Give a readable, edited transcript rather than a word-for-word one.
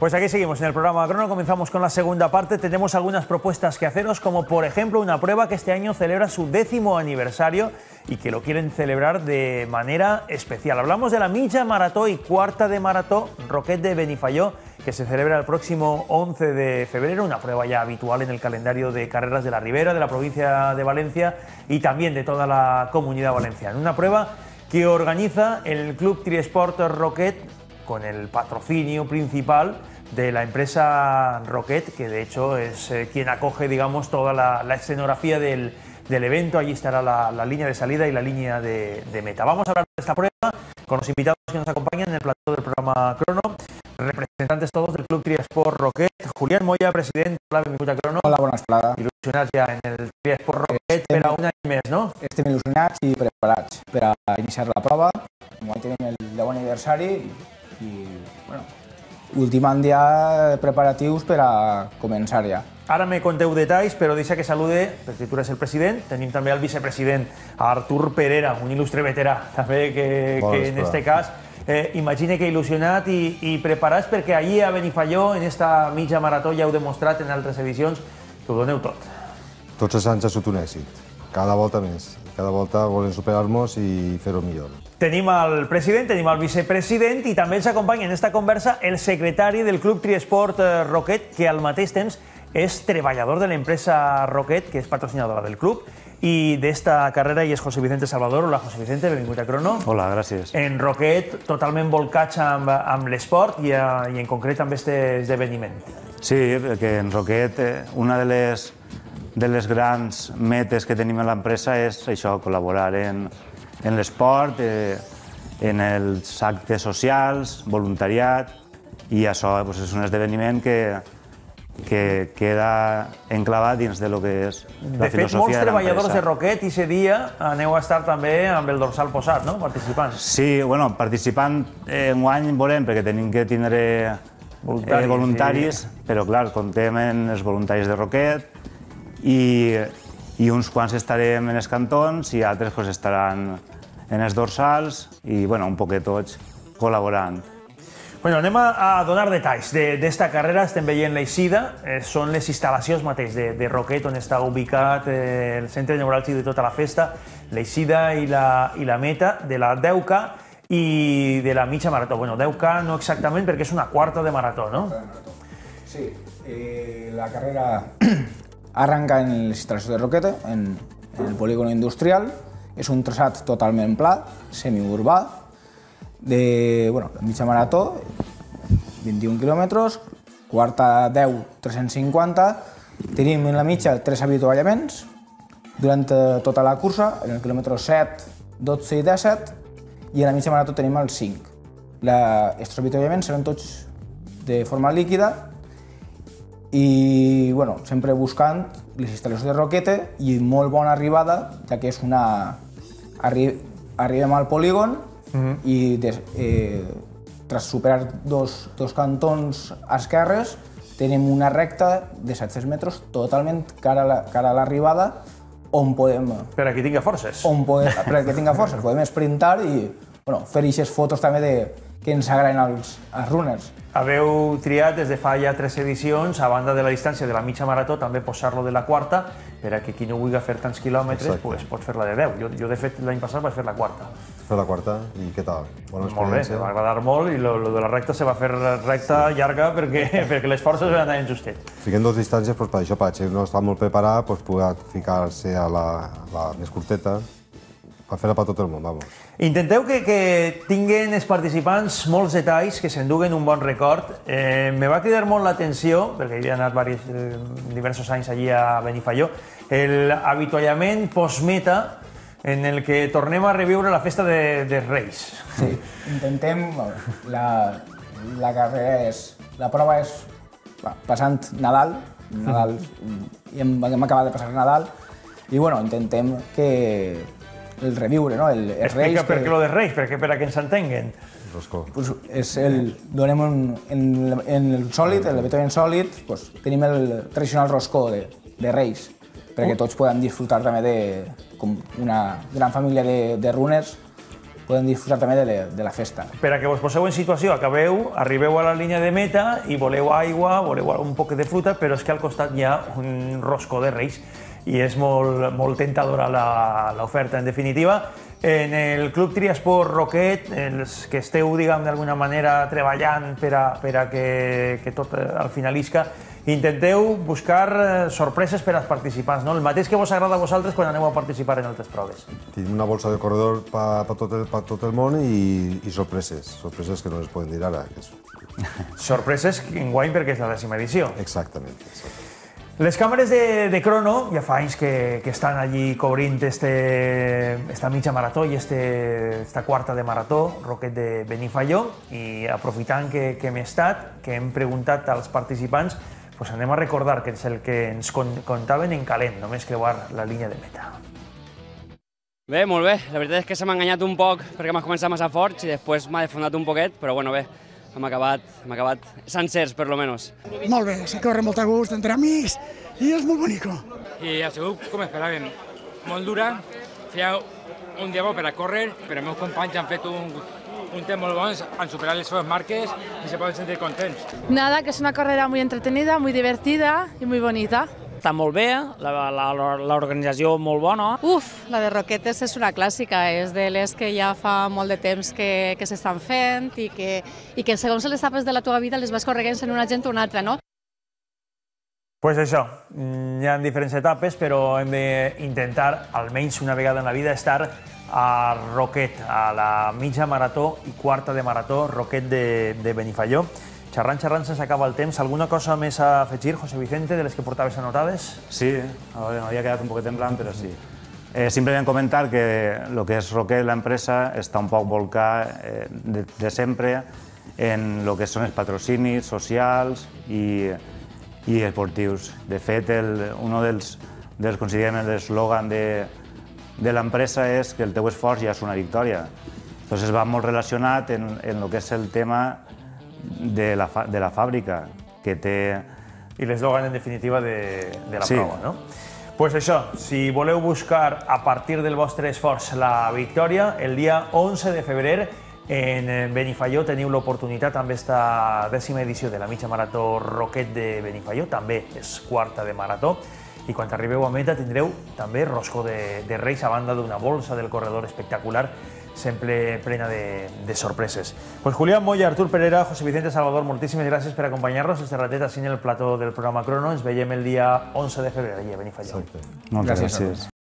Pues aquí seguimos en el programa Crono, comenzamos con la segunda parte. Tenemos algunas propuestas que haceros, como por ejemplo una prueba que este año celebra su 10º aniversario y que lo quieren celebrar de manera especial. Hablamos de la mitja marató y cuarta de marató Roquet de Benifaió, que se celebra el próximo 11 de febrero, una prueba ya habitual en el calendario de carreras de la Ribera, de la provincia de Valencia y también de toda la Comunidad Valenciana. Una prueba que organiza el Club Triesport Roquet con el patrocinio principal de la empresa Roquet, que de hecho es quien acoge, digamos, toda la escenografía del evento. Allí estará la línea de salida y la línea de meta. Vamos a hablar de esta prueba con los invitados que nos acompañan en el plató del programa Crono, representantes todos del Club Triesport Roquet. Julián Moya, president. Hola, benvingut a Crono. Hola, bona estada. Il·lusionats ja en el Triesport Roquet per a un any més, no? Estem il·lusionats i preparats per a iniciar la prova. Igual tenim el 10 aniversari i, bueno, ultimant ja preparatius per a començar ja. Ara me conteu detalls, però deixa que salude, perquè tu eres el president, tenim també el vicepresident, Artur Perera, un il·lustre veterà, també que en este cas, imagine que il·lusionat i preparats, perquè allí a Benifaió, en esta mitja marató, ja heu demostrat en altres edicions que ho doneu tot. Tots els anys ha sigut un èxit, cada volta més. Cada volta volem superar-nos i fer-ho millor. Tenim el president, tenim el vicepresident i també ens acompanya en esta conversa el secretari del Club Triesport Roquet, que al mateix temps és treballador de l'empresa Roquet, que és patrocinadora del club, i d'esta carrera i és José Vicente Salvador. Hola, José Vicente, benvingut a Crono. Hola, gràcies. En Roquet, totalment volcats amb l'esport i en concret amb aquest esdeveniment. Sí, perquè en Roquet una de les grans metes que tenim a l'empresa és això, col·laborar en l'esport, en els actes socials, voluntariat, i això és un esdeveniment que queda enclavat dins de lo que és la filosofia de l'empresa. De fet, molts treballadors de Roquet, aquest dia aneu a estar també amb el dorsal posat, no?, participant. Sí, bueno, participant enguany volem, perquè tenim que tindre voluntaris, però clar, comptem en els voluntaris de Roquet i uns quants estarem en els cantons i altres estaran en els dorsals i, bueno, un poquet tots col·laborant. Bueno, anem a donar detalls d'esta carrera. Estem veient l'eixida, són les instal·lacions mateix de Roquet, on està ubicat el centre neuràlgic de tota la festa, l'eixida i la meta de la 10K i de la mitja marató. Bueno, 10K no exactament, perquè és una quarta de marató, no? Sí, la carrera arranca en les instal·lacions de Roquet, en el polígono industrial. És un traçat totalment pla, semiurbà, de mitja marató, 21 quilòmetres, quarta 10, 350. Tenim en la mitja 3 avituallaments durant tota la cursa, en el quilòmetre 7, 12 i 17, i en la mitja marató tenim els 5. Els avituallaments seran tots de forma líquida i, bueno, sempre buscant les instal·lacions de Roquete i molt bona arribada, ja que és una... Arribem al polígon i tras superar dos cantons esquerres tenim una recta de 700 metres totalment cara a l'arribada on podem... Per a qui tinga forces. Per a qui tinga forces. Podem sprintar i fer aquestes fotos també que ens agraden als runners. Haveu triat des de fa ja 3 edicions, a banda de la distància de la mitja marató, també posar-lo de la quarta, per a que qui no vulgui fer tants quilòmetres pot fer-la de 10. Jo, de fet, l'any passat vaig fer la quarta. Fer la quarta i què tal? Bona experiència? Molt bé, em va agradar molt i lo de la recta se va fer recta llarga perquè les forces van anar justet. Fiquem 2 distàncies per això, per si no està molt preparat, poder ficar-se a la més curteta, per fer-la per tot el món, vamos. Intenteu que tinguen els participants molts detalls, que s'enduguen un bon record. Me va cridar molt l'atenció, perquè he anat diversos anys allí a Benifaió, l'avituallament post-meta en el que tornem a reviure la festa dels Reis. Sí, intentem... La carrera és... La prova és passant Nadal, i hem acabat de passar Nadal, i intentem que el reviure, no? Els Reis... Explica per què lo de Reis, per a que ens entenguen. Roscó. Donem en el sòlid, en l'avituallament sòlid, tenim el tradicional roscó de Reis, perquè tots podem disfrutar també de, com una gran família de runners, poden disfrutar també de la festa. Per a que vos poseu en situació, arribeu a la línia de meta i voleu aigua, voleu un poc de fruta, però és que al costat hi ha un roscó de Reis i és molt tentadora l'oferta, en definitiva. En el Club Triasport Roquet, els que esteu, diguem, d'alguna manera treballant per a que tot al final isca, intenteu buscar sorpreses per als participants, no? El mateix que vos agrada a vosaltres quan aneu a participar en altres proves. Tenim una bolsa de corredor per tot el món i sorpreses que no les podem dir ara. Sorpreses enguany perquè és la 10ª edició. Exactament. Les càmeres de crono ja fa anys que estan allí cobrint esta mitja marató i esta quarta de marató, Roquet de Benifaió, i aprofitant que hem estat, que hem preguntat als participants, doncs anem a recordar que és el que ens contaven en calent, només creuar la línia de meta. Bé, molt bé. La veritat és que se m'ha enganyat un poc perquè m'has començat massa fort i després m'ha defonat un poquet, però bueno, bé, hem acabat sencers, per lo menos. Molt bé, se corre molt a gust entre amics i és molt bonico. I ha sigut com esperàvem, molt dura, feia un dia bo per a córrer, però els meus companys han fet un temps molt bons, han superat les seves marques y se pueden sentir contentos. Nada, que es una carrera muy entretenida, muy divertida y muy bonita. Està molt bé, l'organització molt bona. La de Roquetes és una clàssica, és de les que ja fa molt de temps que s'estan fent i que segons les etapes de la teva vida les vas corregant en una gent o una altra, no? Pues això, hi ha diferents etapes, però hem d'intentar, almenys una vegada en la vida, estar a Roquet, a la mitja marató i quarta de marató, Roquet de Benifaió. Xerrant, se'ns acaba el temps. Alguna cosa més a afegir, José Vicente, de les que portaves anotades? Sí, m'havia quedat un poquet en blanc, però sí. Simplement comentar que el que és Roquet, l'empresa, està un poc volcat de sempre en el que són els patrocinis socials i esportius. De fet, un dels considerem l'eslògan de l'empresa és que el teu esforç ja és una victòria. Entonces va molt relacionat en el que és el tema de la fàbrica que té... I l'eslògan, en definitiva, de la prova, no? Doncs això, si voleu buscar a partir del vostre esforç la victòria, el dia 11 de febrer en Benifaió teniu l'oportunitat amb esta 10ª edició de la mitja marató Roquet de Benifaió, també és quarta de marató, i quan arribeu a meta tindreu també roscó de Reis a banda d'una bolsa del corredor espectacular, sempre plena de sorpreses. Pues Julián Moya, Artur Perera, José Vicente Salvador, moltíssimes gràcies per acompanyar-nos este ratet així en el plató del programa Crono. Ens veiem el dia 11 de febrer allí a Benifaió. Moltes gràcies.